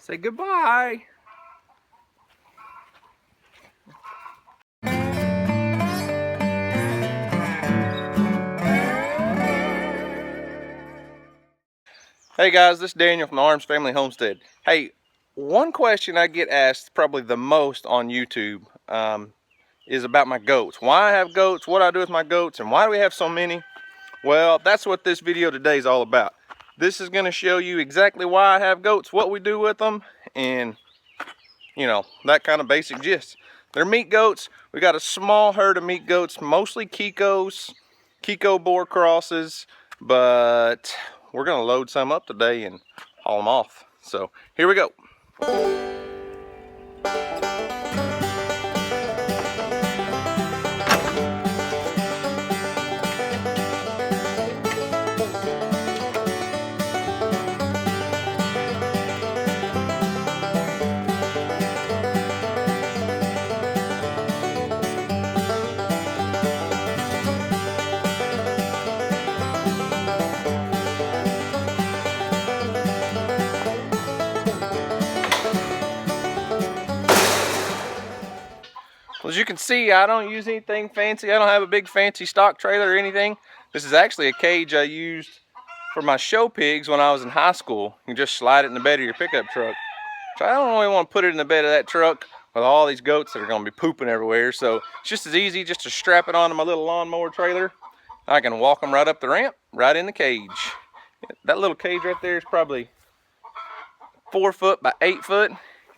Say goodbye. Hey guys, this is Daniel from the Arms Family Homestead. Hey, one question I get asked probably the most on YouTube is about my goats. Why I have goats, what I do with my goats, and why do we have so many? Well, that's what this video today is all about. This is going to show you exactly why I have goats, what we do with them, and you know, that kind of basic gist. They're meat goats. We got a small herd of meat goats, mostly Kiko boar crosses, but we're gonna load some up today and haul them off. So here we go. Well, as you can see, I don't use anything fancy. I don't have a big fancy stock trailer or anything. This is actually a cage I used for my show pigs when I was in high school. You can just slide it in the bed of your pickup truck. So I don't really want to put it in the bed of that truck with all these goats that are going to be pooping everywhere. So it's just as easy just to strap it onto my little lawnmower trailer. I can walk them right up the ramp, right in the cage. That little cage right there is probably 4 foot by 8 foot.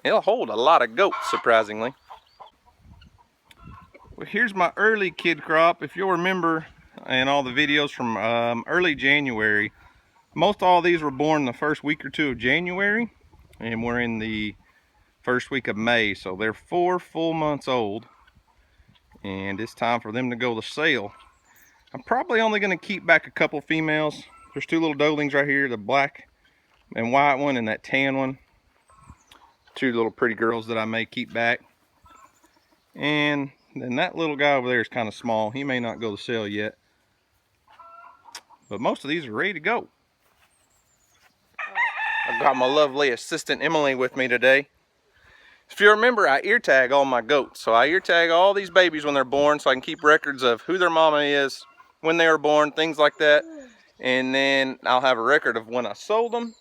It'll hold a lot of goats, surprisingly. Well, here's my early kid crop. If you'll remember in all the videos from early January, most all these were born the first week or two of January, and we're in the first week of May, so they're 4 full months old, and it's time for them to go to sale. I'm probably only going to keep back a couple females. There's 2 little doelings right here, the black and white one and that tan one. 2 little pretty girls that I may keep back. And then that little guy over there is kind of small. He may not go to sale yet. But most of these are ready to go. I've got my lovely assistant Emily with me today. If you remember, I ear tag all my goats. So I ear tag all these babies when they're born so I can keep records of who their mama is, when they were born, things like that. And then I'll have a record of when I sold them.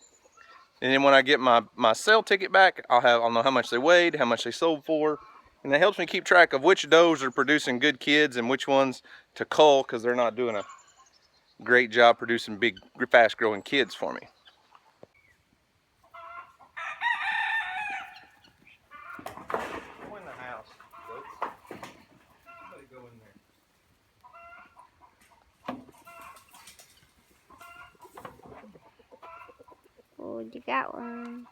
And then when I get my sale ticket back, I'll know how much they weighed, how much they sold for. And that helps me keep track of which does are producing good kids and which ones to cull, because they're not doing a great job producing big, fast growing kids for me. Go in the house, goats. Somebody go in there. Oh, you got one.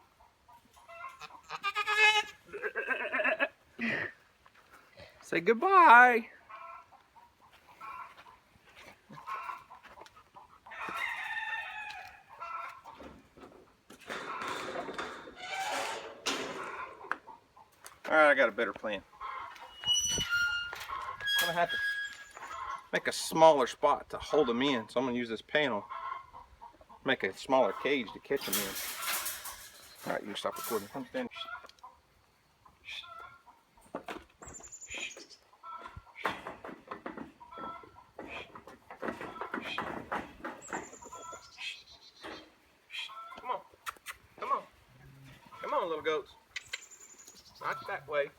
Say goodbye. All right, I got a better plan. I'm gonna have to make a smaller spot to hold them in, so I'm gonna use this panel, make a smaller cage to catch them in. All right, you can stop recording. Come stand. Come on, little goats. Not that way.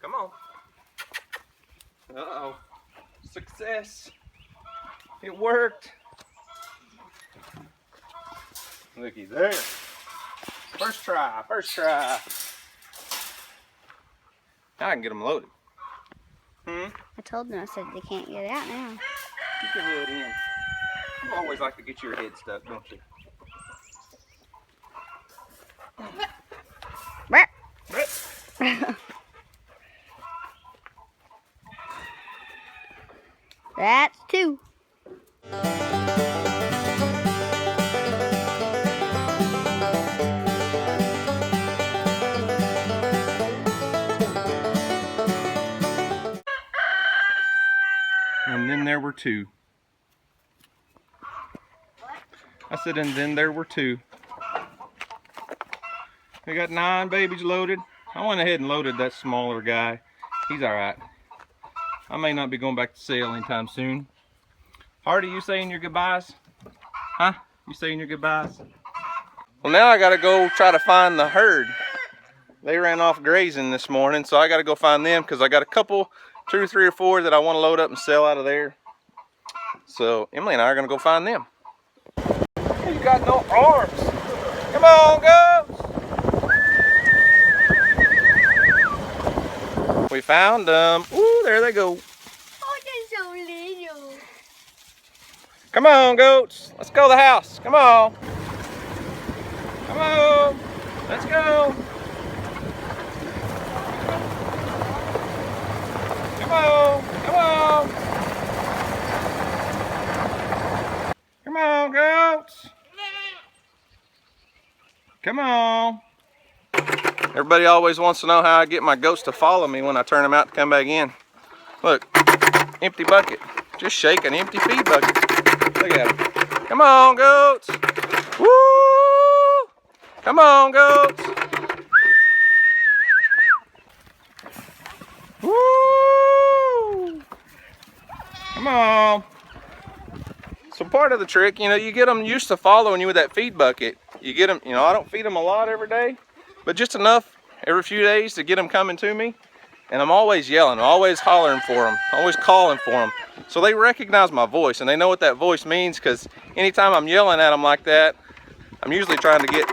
Come on. Uh-oh. Success. It worked. Looky there. First try, first try. Now I can get them loaded. I told them, I said they can't get out now. Keep your head in. You always like to get your head stuck, don't you? That's 2. And then there were 2. I said, and then there were 2. We got 9 babies loaded. I went ahead and loaded that smaller guy. He's alright. I may not be going back to sale anytime soon. Hardy, you saying your goodbyes? Huh? You saying your goodbyes? Well, now I gotta go try to find the herd. They ran off grazing this morning, so I gotta go find them because I got a couple, 2 or 3 or 4 that I want to load up and sell out of there. So Emily and I are gonna go find them. You got no arms. Come on, goats. We found them. Ooh, there they go. Oh, they're so little. Come on, goats. Let's go to the house. Come on. Come on. Let's go. Come on. Come on. Come on, goats. Come on. Everybody always wants to know how I get my goats to follow me when I turn them out to come back in. Look, empty bucket. Just shake an empty feed bucket. Look at them. Come on, goats. Woo! Come on, goats. Woo! Come on. So part of the trick, you know, you get them used to following you with that feed bucket. You get them, you know, I don't feed them a lot every day, but just enough every few days to get them coming to me. And I'm always yelling, I'm always hollering for them, always calling for them. So they recognize my voice and they know what that voice means, because anytime I'm yelling at them like that, I'm usually trying to get,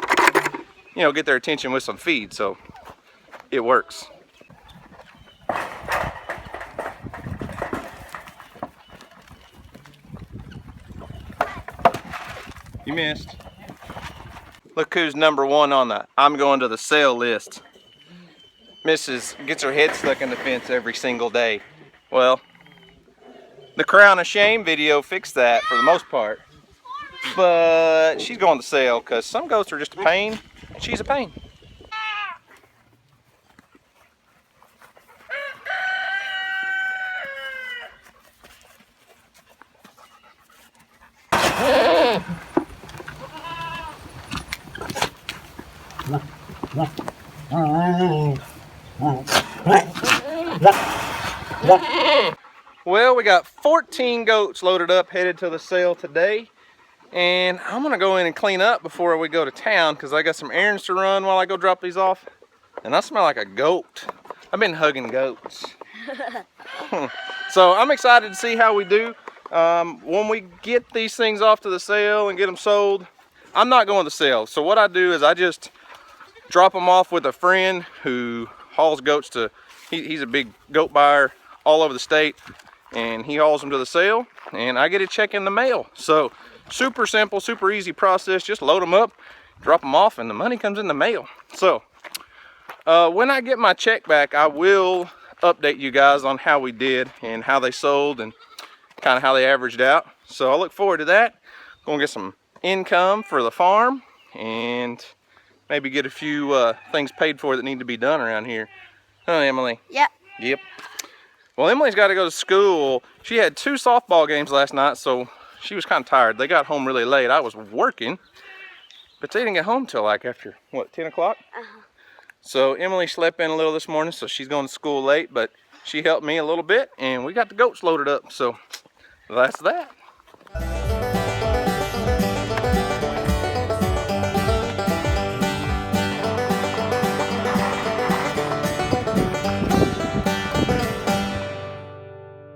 you know, get their attention with some feed, so it works. You missed. Look who's number 1 on the I'm going to the sale list. Mrs. gets her head stuck in the fence every single day. Well, the Crown of Shame video fixed that for the most part. But she's going to sale because some goats are just a pain. She's a pain. Well, we got 14 goats loaded up, headed to the sale today. And I'm gonna go in and clean up before we go to town because I got some errands to run while I go drop these off. And I smell like a goat. I've been hugging goats. So I'm excited to see how we do. When we get these things off to the sale and get them sold, I'm not going to sell. So what I do is I just drop them off with a friend who hauls goats to, he's a big goat buyer all over the state, and he hauls them to the sale and I get a check in the mail. So super simple, super easy process. Just load them up, drop them off, and the money comes in the mail. So when I get my check back, I will update you guys on how we did and how they sold and kind of how they averaged out. So I look forward to that. Gonna get some income for the farm and maybe get a few things paid for that need to be done around here. Huh, Emily? Yep. Yep. Well, Emily's got to go to school. She had 2 softball games last night, so she was kind of tired. They got home really late. I was working, but they didn't get home till like after, what, 10 o'clock? Uh-huh. So Emily slept in a little this morning, so she's going to school late, but she helped me a little bit, and we got the goats loaded up, so that's that.